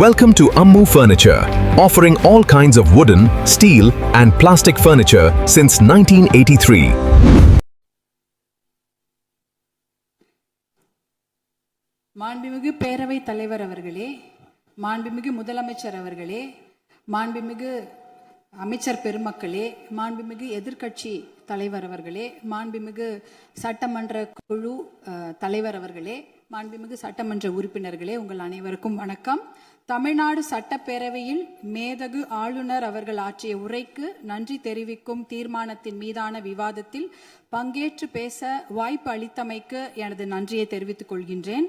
Welcome to Ammu Furniture, offering all kinds of wooden, steel and plastic furniture since 1983. மாண்புமிகு பேரவைத் தலைவர் அவர்களே, மாண்புமிகு முதலமைச்சர் அவர்களே, மாண்புமிகு அமைச்சர் பெருமக்களே, மாண்புமிகு எதிர்க்கட்சி தலைவர் அவர்களே, மாண்புமிகு சட்டமன்ற குழு தலைவர் அவர்களே, மாண்புமிகு சட்டமன்ற உறுப்பினர்களே, உங்கள் அனைவருக்கும் வணக்கம். தமிழ்நாடு சட்டப்பேரவையில் மேதகு ஆளுநர் அவர்கள் ஆற்றிய உரைக்கு நன்றி தெரிவிக்கும் தீர்மானத்தின் மீதான விவாதத்தில் பங்கேற்று பேச வாய்ப்பு அளித்தமைக்கு எனது நன்றியை தெரிவித்துக் கொள்கின்றேன்.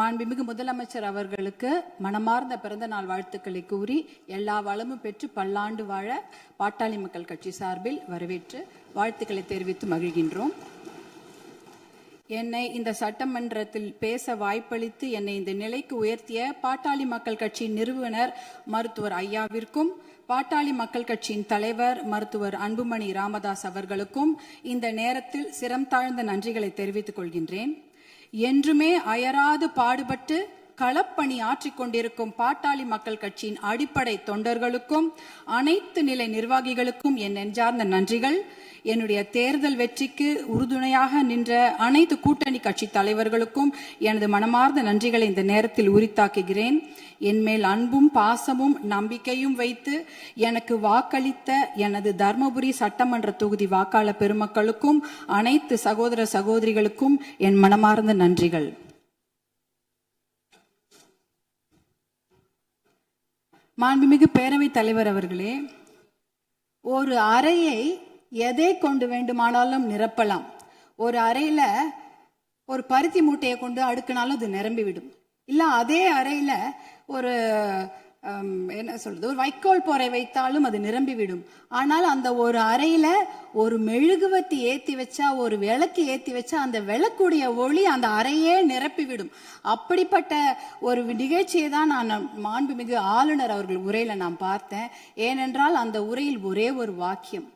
மாண்புமிகு முதலமைச்சர் அவர்களுக்கு மனமார்ந்த பிறந்த நாள் வாழ்த்துக்களை கூறி எல்லா வளமும் பெற்று பல்லாண்டு வாழ பாட்டாளி மக்கள் கட்சி சார்பில் வரவேற்று வாழ்த்துக்களை தெரிவித்து மகிழ்கின்றோம். என்னை இந்த சட்டமன்றத்தில் பேச வாய்ப்பளித்து என்னை இந்த நிலைக்கு உயர்த்திய பாட்டாளி மக்கள் கட்சியின் நிறுவனர் மருத்துவர் ஐயாவிற்கும், பாட்டாளி மக்கள் கட்சியின் தலைவர் மருத்துவர் அன்புமணி ராமதாஸ் அவர்களுக்கும் இந்த நேரத்தில் சிரம் தாழ்ந்த நன்றிகளை தெரிவித்துக் கொள்கின்றேன். என்றுமே அயராது பாடுபட்டு களப்பணி ஆற்றிக் கொண்டிருக்கும் பாட்டாளி மக்கள் கட்சியின் அடிப்படை தொண்டர்களுக்கும் அனைத்து நிலை நிர்வாகிகளுக்கும் என் நெஞ்சார்ந்த நன்றிகள். என்னுடைய தேர்தல் வெற்றிக்கு உறுதுணையாக நின்ற அனைத்து கூட்டணி கட்சி தலைவர்களுக்கும் எனது மனமார்ந்த நன்றிகளை இந்த நேரத்தில் உரித்தாக்குகிறேன். என்மேல் அன்பும் பாசமும் நம்பிக்கையும் வைத்து எனக்கு வாக்களித்த எனது தர்மபுரி சட்டமன்ற தொகுதி வாக்காளர் பெருமக்களுக்கும் அனைத்து சகோதர சகோதரிகளுக்கும் என் மனமார்ந்த நன்றிகள். மாண்புமிகு பேரவைத் தலைவர் அவர்களே, ஒரு அறையை எதை கொண்டு வேண்டுமானாலும் நிரப்பலாம். ஒரு அறையில ஒரு பருத்தி மூட்டையை கொண்டு அடுக்கினாலும் அது நிரம்பிவிடும். இல்ல அதே அறையில ஒரு என்ன சொல்றது, ஒரு வைக்கோல் போரை வைத்தாலும் அது நிரம்பிவிடும். ஆனால் அந்த ஒரு அறையில ஒரு மெழுகுவத்தி ஏத்தி வச்சா, ஒரு விளக்கு ஏத்தி வச்சா அந்த விளக்குடைய ஒளி அந்த அறையே நிரப்பிவிடும். அப்படிப்பட்ட ஒரு நிகழ்ச்சியை தான் நான் மாண்புமிகு ஆளுநர் அவர்கள் உரையில நான் பார்த்தேன். ஏனென்றால் அந்த உரையில் ஒரே ஒரு வாக்கியம்,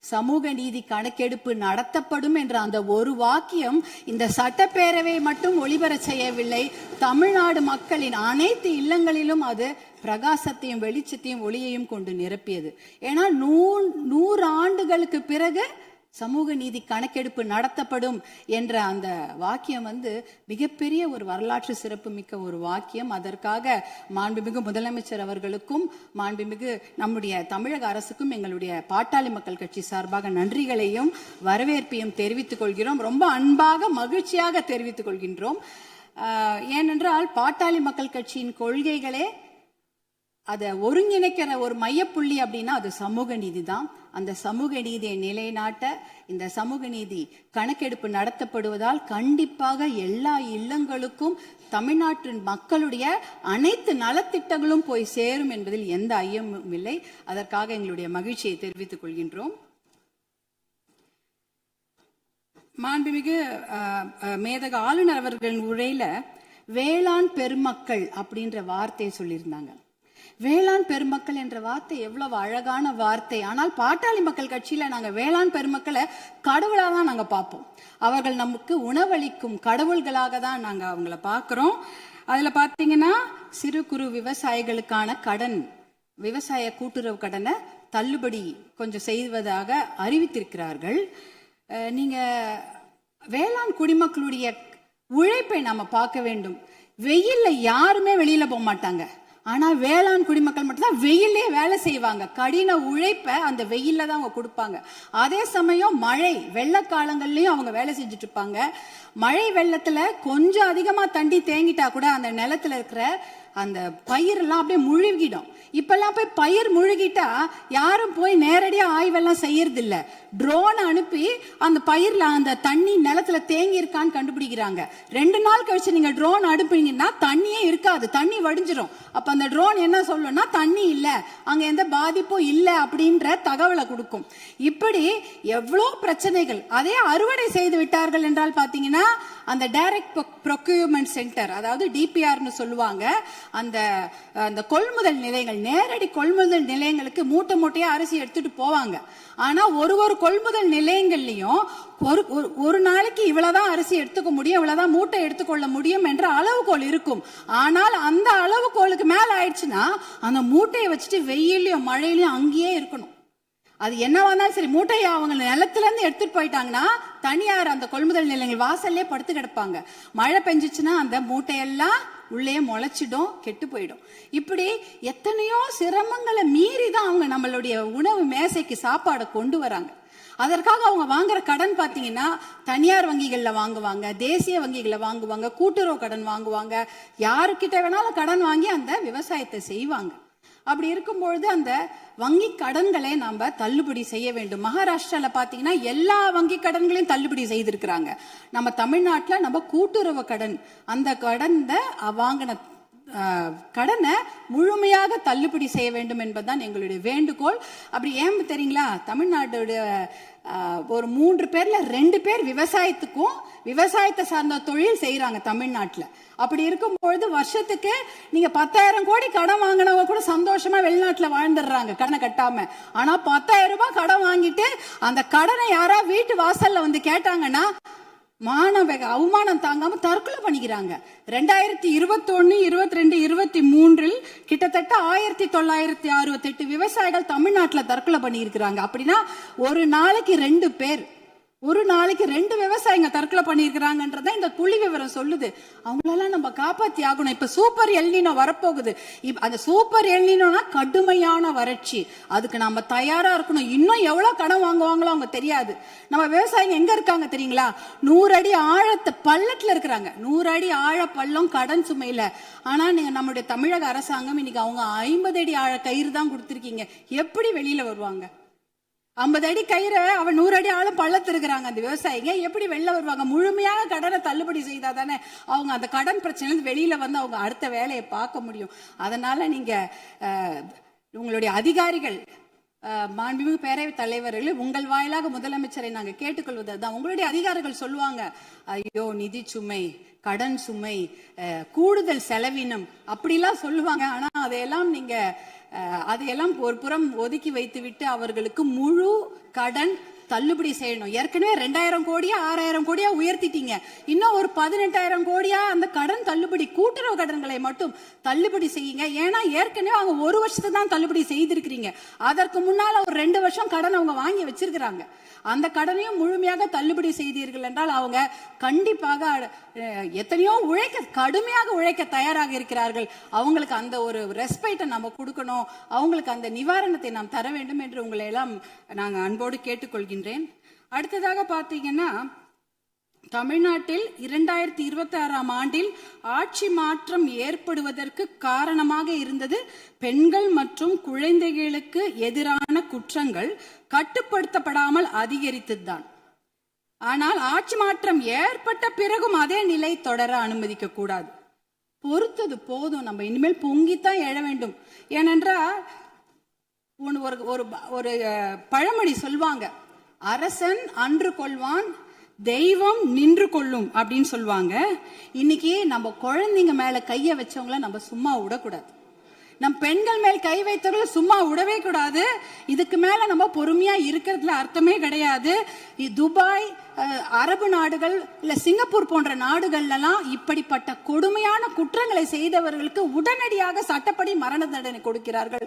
சமூக நீதி கணக்கெடுப்பு நடத்தப்படும் என்ற அந்த ஒரு வாக்கியம் இந்த சட்டப்பேரவை மட்டும் ஒளிபர செய்யவில்லை, தமிழ்நாடு மக்களின் அனைத்து இல்லங்களிலும் அது பிரகாசத்தையும் வெளிச்சத்தையும் ஒளியையும் கொண்டு நிரப்பியது. ஏன்னா 100 ஆண்டுகளுக்கு பிறகு சமூக நீதி கணக்கெடுப்பு நடத்தப்படும் என்ற அந்த வாக்கியம் மிகப்பெரிய ஒரு வரலாற்று சிறப்பு மிக்க ஒரு வாக்கியம். அதற்காக மாண்புமிகு முதலமைச்சர் அவர்களுக்கும் மாண்புமிகு நம்முடைய தமிழக அரசுக்கும் எங்களுடைய பாட்டாளி மக்கள் கட்சி சார்பாக நன்றிகளையும் வரவேற்பையும் தெரிவித்துக் கொள்கிறோம். ரொம்ப அன்பாக மகிழ்ச்சியாக தெரிவித்துக் கொள்கின்றோம். ஏனென்றால் பாட்டாளி மக்கள் கட்சியின் கொள்கைகளே அதை ஒருங்கிணைக்கிற ஒரு மையப்புள்ளி அப்படின்னா அது சமூக நீதி தான். அந்த சமூக நீதியை நிலைநாட்ட இந்த சமூக நீதி கணக்கெடுப்பு நடத்தப்படுவதால் கண்டிப்பாக எல்லா இல்லங்களுக்கும் தமிழ்நாட்டின் மக்களுடைய அனைத்து நலத்திட்டங்களும் போய் சேரும் என்பதில் எந்த ஐயமும் இல்லை. அதற்காக எங்களுடைய மகிழ்ச்சியை தெரிவித்துக் கொள்கின்றோம். மாண்புமிகு மேதக ஆளுநர் அவர்களின் உரையில வேளாண் பெருமக்கள் அப்படின்ற வார்த்தையை சொல்லியிருந்தாங்க. வேளாண் பெருமக்கள் என்ற வார்த்தை எவ்வளவு அழகான வார்த்தை. ஆனால் பாட்டாளி மக்கள் கட்சியில நாங்க வேளாண் பெருமக்களை கடவுளா தான் நாங்க பார்ப்போம். அவர்கள் நமக்கு உணவளிக்கும் கடவுள்களாக தான் நாங்க அவங்கள பார்க்கிறோம். அதுல பாத்தீங்கன்னா சிறு குறு விவசாயிகளுக்கான கடன், விவசாய கூட்டுறவு கடனை தள்ளுபடி கொஞ்சம் செய்வதாக அறிவித்திருக்கிறார்கள். நீங்க வேளாண் குடிமக்களுடைய உழைப்பை நாம பார்க்க வேண்டும். வெயில்ல யாருமே வெளியில போக மாட்டாங்க. ஆனா வேளாண் குடிமக்கள் மட்டும்தான் வெயிலே வேலை செய்வாங்க. கடின உழைப்ப அந்த வெயில்ல தான் அவங்க கொடுப்பாங்க. அதே சமயம் மழை வெள்ள காலங்கள்லயும் அவங்க வேலை செஞ்சுட்டு இருப்பாங்க. மழை வெள்ளத்துல கொஞ்சம் அதிகமா தண்ணி தேங்கிட்டா கூட அந்த நிலத்துல இருக்கிற அந்த பயிர் எல்லாம் அப்படியே முழுகிடும். இப்பெல்லாம் போய் பயிர் முழுகிட்டா யாரும் போய் நேரடியா ஆய்வெல்லாம் செய்யறது இல்ல. ட்ரோன் அனுப்பி அந்த பயிர்ல அந்த தண்ணி நிலத்துல தேங்கி இருக்கான்னு கண்டுபிடிக்கிறாங்க. 2 நாள் கழிச்சு நீங்க ட்ரோன் அனுப்புனீங்கன்னா தண்ணியே இருக்காது, தண்ணி வடிஞ்சிரும். அப்ப அந்த ட்ரோன் என்ன சொல்லும்னா தண்ணி இல்ல, அங்க எந்த பாதிப்பும் இல்ல அப்படின்ற தகவலை கொடுக்கும். இப்படி எவ்வளவு பிரச்சனைகள். அதே அறுவடை செய்து விட்டார்கள் என்றால் பாத்தீங்கன்னா அந்த டைரக்ட் ப்ரொக்யூர்மெண்ட் சென்டர், அதாவது டிபிஆர்னு சொல்லுவாங்க, அந்த கொள்முதல் நிலையங்கள், நேரடி கொள்முதல் நிலையங்களுக்கு மூட்டை மூட்டையா அரிசி எடுத்துட்டு போவாங்க. ஆனா ஒரு கொள்முதல் நிலையங்கள்லயும் ஒரு நாளைக்கு இவ்வளவுதான் அரிசி எடுத்துக்க முடியும், இவ்வளவுதான் மூட்டை எடுத்துக்கொள்ள முடியும் என்ற அளவுகோல் இருக்கும். ஆனால் அந்த அளவுகோலுக்கு மேல ஆயிடுச்சுன்னா அந்த மூட்டையை வச்சுட்டு வெயிலையும் மழையிலையும் அங்கேயே இருக்கணும். அது என்னவா இருந்தாலும் சரி, மூட்டையை அவங்க நிலத்துல இருந்து எடுத்துட்டு போயிட்டாங்கன்னா தனியார் அந்த கொள்முதல் நிலையங்கள் வாசல்லே படுத்து கிடப்பாங்க. மழை பெஞ்சிச்சுன்னா அந்த மூட்டையெல்லாம் உள்ளே முளைச்சிடும், கெட்டு போயிடும். இப்படி எத்தனையோ சிரமங்களை மீறி தான் அவங்க நம்மளுடைய உணவு மேசைக்கு சாப்பாடை கொண்டு வராங்க. அதற்காக அவங்க வாங்குற கடன் பாத்தீங்கன்னா தனியார் வங்கிகள்ல வாங்குவாங்க, தேசிய வங்கிகளை வாங்குவாங்க, கூட்டுறவு கடன் வாங்குவாங்க, யாருக்கிட்ட வேணாலும் கடன் வாங்கி அந்த விவசாயத்தை செய்வாங்க. அப்படி இருக்கும்பொழுது அந்த வங்கி கடன்களை நாம தள்ளுபடி செய்ய வேண்டும். மகாராஷ்டிரால பாத்தீங்கன்னா எல்லா வங்கி கடன்களையும் தள்ளுபடி செய்திருக்கிறாங்க. நம்ம தமிழ்நாட்டில் நம்ம கூட்டுறவு கடன், அந்த கடனை வாங்கின கடனை முழுமையாக தள்ளுபடி செய்ய வேண்டும் என்பதுதான் எங்களுடைய வேண்டுகோள். அப்படி ஏன் தெரியுங்களா, தமிழ்நாட்டுடைய ஒரு 3 பேர்ல 2 பேர் விவசாயத்தை சார்ந்த தொழில் செய்யறாங்க தமிழ்நாட்டில். அப்படி இருக்கும்பொழுது வருஷத்துக்கு நீங்க 10,000 கோடி கடன் வாங்கினவங்க கூட சந்தோஷமா வெளிநாட்டுல வாழ்ந்துடுறாங்க கடனை கட்டாம. ஆனா 10,000 ரூபாய் கடன் வாங்கிட்டு அந்த கடனை யாரா வீட்டு வாசல்ல வந்து கேட்டாங்கன்னா அவமானம் தாங்காம தற்கொலை பண்ணிக்கிறாங்க. 2021, 22, 23 கிட்டத்தட்ட 1968 விவசாயிகள் தமிழ்நாட்டில் தற்கொலை பண்ணியிருக்கிறாங்க. அப்படின்னா ஒரு நாளைக்கு 2 பேர், ஒரு நாளைக்கு 2 விவசாயிங்க தற்கொலை பண்ணிருக்கிறாங்கன்றத இந்த புள்ளி விவரம் சொல்லுது. அவங்களெல்லாம் நம்ம காப்பாத்தி ஆகணும். இப்ப சூப்பர் எல்னினோ வரப்போகுது. அந்த சூப்பர் எல்னினோனா கடுமையான வறட்சி, அதுக்கு நம்ம தயாரா இருக்கணும். இன்னும் எவ்வளவு கடன் வாங்குவாங்களோ அவங்க தெரியாது. நம்ம விவசாயிங்க எங்க இருக்காங்க தெரியுங்களா, 100 அடி ஆழத்தை பள்ளத்துல இருக்கிறாங்க. 100 அடி ஆழ பள்ளம் கடன் சுமையில. ஆனா நீங்க நம்மளுடைய தமிழக அரசாங்கம் இன்னைக்கு அவங்க 50 அடி ஆழ கயிறு தான் கொடுத்திருக்கீங்க. எப்படி வெளியில வருவாங்க? 50 அடி கயிறை அவன் 100 அடி ஆழம் பள்ளத்து இருக்கிறாங்க அந்த விவசாயிங்க, எப்படி வெளில வருவாங்க? முழுமையாக கடனை தள்ளுபடி செய்தா தானே அவங்க அந்த கடன் பிரச்சனை வெளியில வந்து அவங்க அடுத்த வேலையை பார்க்க முடியும். அதனால நீங்க உங்களுடைய அதிகாரிகள், மாண்புமிகு பேரவைத் தலைவர்கள், உங்கள் வாயிலாக முதலமைச்சரை நாங்க கேட்டுக்கொள்வது தான். உங்களுடைய அதிகாரிகள் சொல்லுவாங்க, ஐயோ நிதி சுமை, கடன் சுமை, கூடுதல் செலவினம் அப்படிலாம் சொல்லுவாங்க. ஆனா அதையெல்லாம் ஒரு புறம் ஒதுக்கி வைத்து விட்டு அவர்களுக்கு முழு கடன் தள்ளுபடி செய்யணும். ஏற்கனவே 2000 கோடியா 6000 கோடியா உயர்த்திட்டீங்க. இன்னும் ஒரு 18,000 கோடியா அந்த கடன் தள்ளுபடி, கூட்டுறவு கடன்களை மட்டும் தள்ளுபடி செய்யுங்க. ஏன்னா ஏற்கனவே அவங்க 1 வருஷத்தை தான் தள்ளுபடி செய்திருக்கிறீங்க. அதற்கு முன்னால ஒரு 2 வருஷம் கடன் அவங்க வாங்கி வச்சிருக்கிறாங்க. அந்த கடனையும் முழுமையாக தள்ளுபடி செய்தீர்கள் என்றால் அவங்க கண்டிப்பாக எத்தனையோ கடுமையாக உழைக்க தயாராக இருக்கிறார்கள். அவங்களுக்கு அந்த ஒரு ரெஸ்பெக்டை நம்ம கொடுக்கணும், அவங்களுக்கு அந்த நிவாரணத்தை நாம் தர வேண்டும் என்று உங்களை எல்லாம் நாங்கள் அன்போடு கேட்டுக்கொள்கின்றேன். அடுத்ததாக பார்த்தீங்கன்னா, தமிழ்நாட்டில் 2026ஆம் ஆண்டில் ஆட்சி மாற்றம் ஏற்படுவதற்கு காரணமாக இருந்தது பெண்கள் மற்றும் குழந்தைகளுக்கு எதிரான குற்றங்கள் கட்டுப்படுத்தப்படாமல் அதிகரித்ததுதான். ஆனால் ஆட்சி மாற்றம் ஏற்பட்ட பிறகும் அதே நிலை தொடர அனுமதிக்க கூடாது. பொறுத்தது போதும், நம்ம இனிமேல் பொங்கித்தான் எழ வேண்டும். ஏனென்றால் ஒரு பழமொழி சொல்வாங்க, அரசன் அன்று கொள்வான், தெய்வம் நின்று கொள்ளும் அப்படின்னு சொல்லுவாங்க. இன்னைக்கு நம்ம குழந்தைங்க மேல கைய வச்சவங்கள நம்ம சும்மா விடக்கூடாது. நம் பெண்கள் மேல் கை வைத்தவர்கள் சும்மா விடவே கூடாது. இதுக்கு மேல நம்ம பொறுமையா இருக்கிறதுல அர்த்தமே கிடையாது. துபாய், அரபு நாடுகள், இல்ல சிங்கப்பூர் போன்ற நாடுகள்லாம் இப்படிப்பட்ட கொடுமையான குற்றங்களை செய்தவர்களுக்கு உடனடியாக சட்டப்படி மரண தண்டனை கொடுக்கிறார்கள்.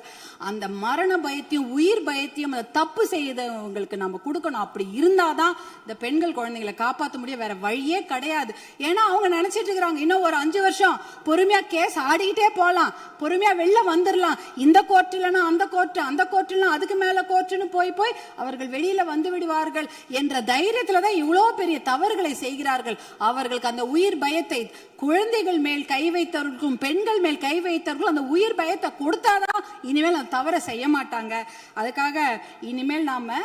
அந்த மரண பயத்தையும் உயிர் பயத்தையும் அந்த தப்பு செய்தவங்களுக்கு நம்ம கொடுக்கணும். அப்படி இருந்தாதான் இந்த பெண்கள் குழந்தைகளை காப்பாற்ற முடியும். வேற வழியே கிடையாது. ஏன்னா அவங்க நினைச்சிட்டு இருக்கிறாங்க, இன்னும் ஒரு 5 வருஷம் பொறுமையா கேஸ் ஆடிக்கிட்டே போலாம், பொறுமையா வெளில வந்துடலாம், இந்த கோர்ட் இல்லைன்னா அந்த கோர்ட், அந்த கோர்ட் இல்லைன்னா அதுக்கு மேல கோர்ட்னு போய் அவர்கள் வெளியில வந்து விடுவார்கள் என்ற தைரியத்துலதான் இவ்வளவு பெரிய தவறுகளை செய்கிறார்கள். அவர்களுக்கு அந்த உயிர் பயத்தை, குழந்தைகள் மேல் கை வைத்தவர்களுக்கும் பெண்கள் மேல் கை வைத்தவர்களும் அந்த உயிர் பயத்தை கொடுத்தாதான் இனிமேல் அந்த தவறை செய்ய மாட்டாங்க. அதுக்காக இனிமேல் நாம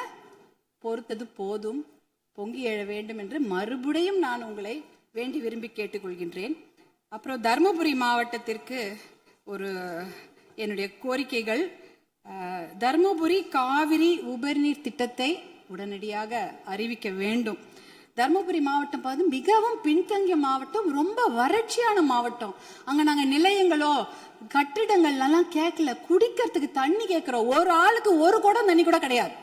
பொறுத்தது போதும், பொங்கி எழ வேண்டும் என்று மறுபடியும் நான் உங்களை வேண்டி விரும்பி கேட்டுக்கொள்கின்றேன். அப்புறம் தருமபுரி மாவட்டத்திற்கு என்னுடைய கோரிக்கைகள், தருமபுரி காவிரி உபரிநீர் திட்டத்தை உடனடியாக அறிவிக்க வேண்டும். தருமபுரி மாவட்டம் பார்த்து மிகவும் பின்தங்கிய மாவட்டம், ரொம்ப வறட்சியான மாவட்டம். அங்க நாங்க நிலையங்களோ கட்டிடங்கள் எல்லாம் கேட்கல, குடிக்கிறதுக்கு தண்ணி கேட்கிறோம். ஒரு ஆளுக்கு ஒரு குடம் தண்ணி கூட கிடையாது,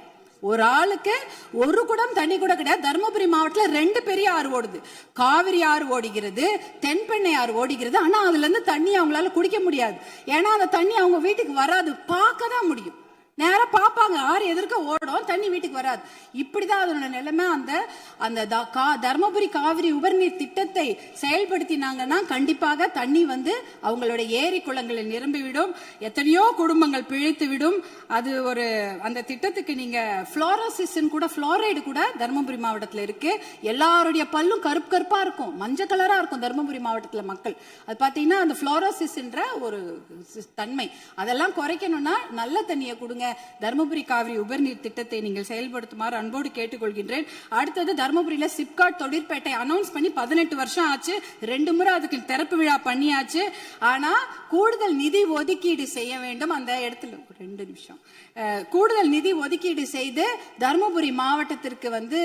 ஒரு ஆளுக்கு ஒரு குடம் தண்ணி கூட கிடையாது. தருமபுரி மாவட்டத்தில் 2 பெரிய ஆறு ஓடுது, காவிரி ஆறு ஓடுகிறது, தென்பெண்ணை ஆறு ஓடுகிறது. ஆனா அதுல இருந்து தண்ணி அவங்களால குடிக்க முடியாது. ஏன்னா அந்த தண்ணி அவங்க வீட்டுக்கு வராது, பார்க்க தான் முடியும். நேரா பாப்பாங்க, ஆறு எதிர்க்க ஓடும், தண்ணி வீட்டுக்கு வராது. இப்படிதான் அதனோட நிலைமை. அந்த தர்மபுரி காவிரி உபரிநீர் திட்டத்தை செயல்படுத்தினாங்கன்னா கண்டிப்பாக தண்ணி வந்து அவங்களோட ஏரி குளங்களில் நிரம்பிவிடும், எத்தனையோ குடும்பங்கள் பிழைத்து விடும். அது ஒரு அந்த திட்டத்துக்கு நீங்க புளோரோசிஸ் கூட, புளோரைடு கூட தர்மபுரி மாவட்டத்தில் இருக்கு. எல்லாருடைய பல்லும் கருப்பு கருப்பா இருக்கும், மஞ்சள் கலரா இருக்கும் தர்மபுரி மாவட்டத்தில் மக்கள். அது பாத்தீங்கன்னா அந்த புளோரோசிஸ் ஒரு தன்மை, அதெல்லாம் குறைக்கணும்னா நல்ல தண்ணியை கொடுங்க. தர்மபுரி காவிரி உபரிநீர் திட்டத்தை நீங்கள் செயல்படுத்துமாறு அன்போடு கேட்டுக்கொள்கின்றேன். அடுத்தது தர்மபுரியில சிப்காட் தொழிற்பேட்டை அனௌன்ஸ் பண்ணி 18 வருஷம் ஆச்சு, 2 முறை அதுக்கு திறப்பு விழா பண்ணியாச்சு. ஆனா கூடுதல் நிதி ஒதுக்கீடு செய்ய வேண்டும். அந்த இடத்துல 2 நிமிஷம் கூடுதல் நிதி ஒதுக்கீடு செய்து தர்மபுரி மாவட்டத்திற்கு வந்து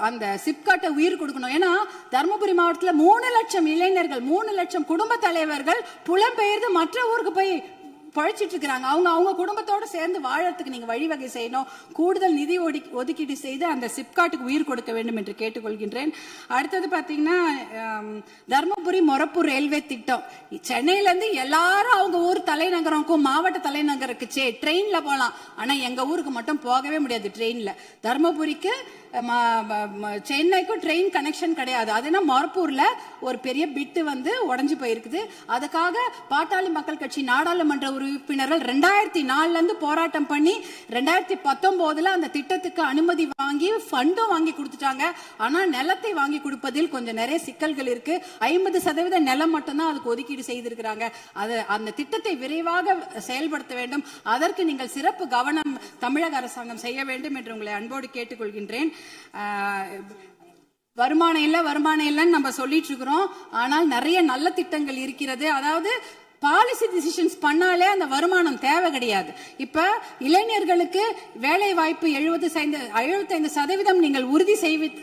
அந்த சிப்காட்டை உயிர் கொடுக்கணும். ஏன்னா தர்மபுரி மாவட்டத்தில் 3 லட்சம் இளைஞர்கள், 3 லட்சம் குடும்ப தலைவர்கள் புலம்பெயர்ந்து மற்ற ஊருக்கு போய் பழிச்சிட்டு இருக்கிறாங்க. அவங்க குடும்பத்தோட சேர்ந்து வாழறதுக்கு நீங்க வழிவகை செய்யணும். கூடுதல் நிதி ஒதுக்கீடு செய்து அந்த சிப்காட்டுக்கு உயிர் கொடுக்க வேண்டும் என்று கேட்டுக்கொள்கின்றேன். அடுத்தது பாத்தீங்கன்னா தர்மபுரி மொரப்பூர் ரயில்வே திட்டம். சென்னையில இருந்து எல்லாரும் அவங்க ஊர் தலைநகரக்கும் மாவட்ட தலைநகருக்கு ட்ரெயின்ல போலாம். ஆனா எங்க ஊருக்கு மட்டும் போகவே முடியாது ட்ரெயின்ல. தர்மபுரிக்கு சென்னைக்கும் ட்ரெயின் கனெக்ஷன் கிடையாது. அதுனா மொரப்பூர்ல ஒரு பெரிய பிட்டு வந்து உடஞ்சு போயிருக்குது. அதுக்காக பாட்டாளி மக்கள் கட்சி நாடாளுமன்ற உறுப்பினர்கள் 2004 இருந்து போராட்டம் பண்ணி 2019 அந்த திட்டத்துக்கு அனுமதி வாங்கி ஃபண்டும் வாங்கி கொடுத்துட்டாங்க. ஆனா நிலத்தை வாங்கி கொடுப்பதில் கொஞ்சம் நிறைய சிக்கல்கள் இருக்கு. 50% நிலம் மட்டும்தான் அதுக்கு ஒதுக்கீடு செய்திருக்கிறாங்க. அந்த திட்டத்தை விரைவாக செயல்படுத்த வேண்டும். அதற்கு நீங்கள் சிறப்பு கவனம் தமிழக அரசாங்கம் செய்ய வேண்டும் என்று உங்களை அன்போடு கேட்டுக்கொள்கின்றேன். வருமானம் இல்லைன்னு நம்ம சொல்லிட்டு இருக்கிறோம். ஆனால் நிறைய நல்ல திட்டங்கள் இருக்கிறது. அதாவது பாலிசி டிசிஷன்ஸ் பண்ணாலே அந்த வருமானம் தேவை கிடையாது. இப்ப இளைஞர்களுக்கு வேலை வாய்ப்பு 75% நீங்கள் உறுதி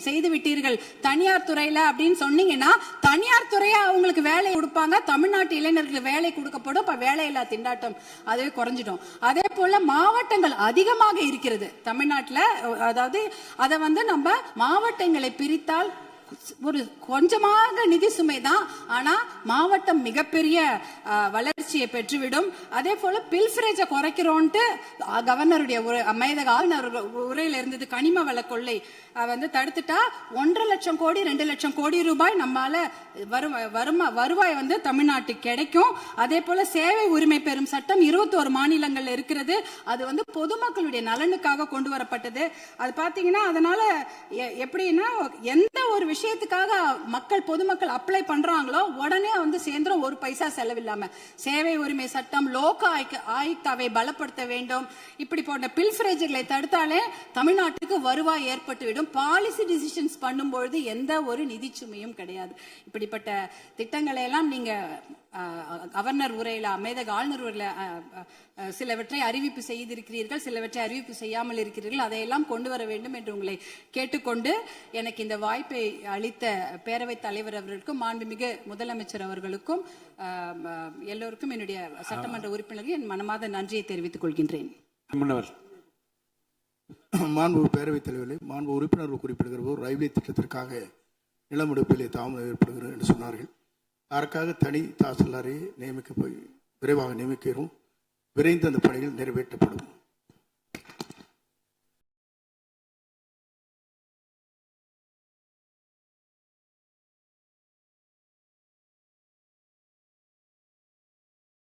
செய்து விட்டீர்கள் தனியார் துறையில அப்படின்னு சொன்னீங்கன்னா, தனியார் துறையா அவங்களுக்கு வேலை கொடுப்பாங்க, தமிழ்நாட்டு இளைஞர்களுக்கு வேலை கொடுக்கப்படும். இப்ப வேலையில்லா திண்டாட்டம் அதுவே குறைஞ்சிடும். அதே போல மாவட்டங்கள் அதிகமாக இருக்கிறது தமிழ்நாட்டில். அதாவது அதை வந்து நம்ம மாவட்டங்களை பிரித்தால் ஒரு கொஞ்சமாக நிதி சுமை தான், ஆனா மாவட்டம் மிகப்பெரிய வளர்ச்சியை பெற்றுவிடும். அதே போல பில்ஃபரேஜை குறைக்கிறோன்ட்டு கவர்னருடைய உரையில இருந்தது. கனிம வள கொள்ளை வந்து தடுத்துட்டா 1.5 லட்சம் கோடி 2 லட்சம் கோடி ரூபாய் நம்மால வருவாய் வந்து தமிழ்நாட்டுக்கு கிடைக்கும். அதே போல சேவை உரிமை பெறும் சட்டம் 21 மாநிலங்கள்ல இருக்கிறது. அது வந்து பொதுமக்களுடைய நலனுக்காக கொண்டு வரப்பட்டது. அது பாத்தீங்கன்னா அதனால எப்படின்னா எந்த ஒரு விஷயத்துக்காக பொதுமக்கள் அப்ளை பண்றாங்களோ உடனே வந்து சேர்ந்துரும், ஒரு பைசா செலவில்லாம. சேவை உரிமை சட்டம், லோக ஆயுக்தாவை பலப்படுத்த வேண்டும். இப்படி போன்ற பில்ஃபரேஜ்களை தடுத்தாலே தமிழ்நாட்டுக்கு வருவாய் ஏற்பட்டுவிடும். பாலிசி டிசிஷன்ஸ் பண்ணும்பொழுது எந்த ஒரு நிதி சுமையும் கிடையாது. இப்படிப்பட்ட திட்டங்களை எல்லாம் நீங்க கவர்னர் உரையில, அமேதக ஆளுநர் உரையில சிலவற்றை அறிவிப்பு செய்திருக்கிறீர்கள், சிலவற்றை அறிவிப்பு செய்யாமல் இருக்கிறீர்கள். அதையெல்லாம் கொண்டு வர வேண்டும் என்று உங்களை கேட்டுக்கொண்டு, எனக்கு இந்த வாய்ப்பை அளித்த பேரவைத் தலைவர் அவர்களுக்கும் மாண்புமிகு முதலமைச்சர் அவர்களுக்கும் எல்லோருக்கும் என்னுடைய சட்டமன்ற உறுப்பினர்கள் என் மனமார்ந்த நன்றியை தெரிவித்துக் கொள்கின்றேன். மாண்பு பேரவைத் தலைவர்களே, மாண்பு உறுப்பினர்கள் குறிப்பிடுகிற ரயில்வே திட்டத்திற்காக நிலமுடுப்பிலே தாமதம் ஏற்படுகிறது என்று சொன்னார்கள். அதற்காக தனி தாசில்தாரை விரைவாக நியமிக்கிறோம். விரைந்து அந்த பணிகள் நிறைவேற்றப்படும்.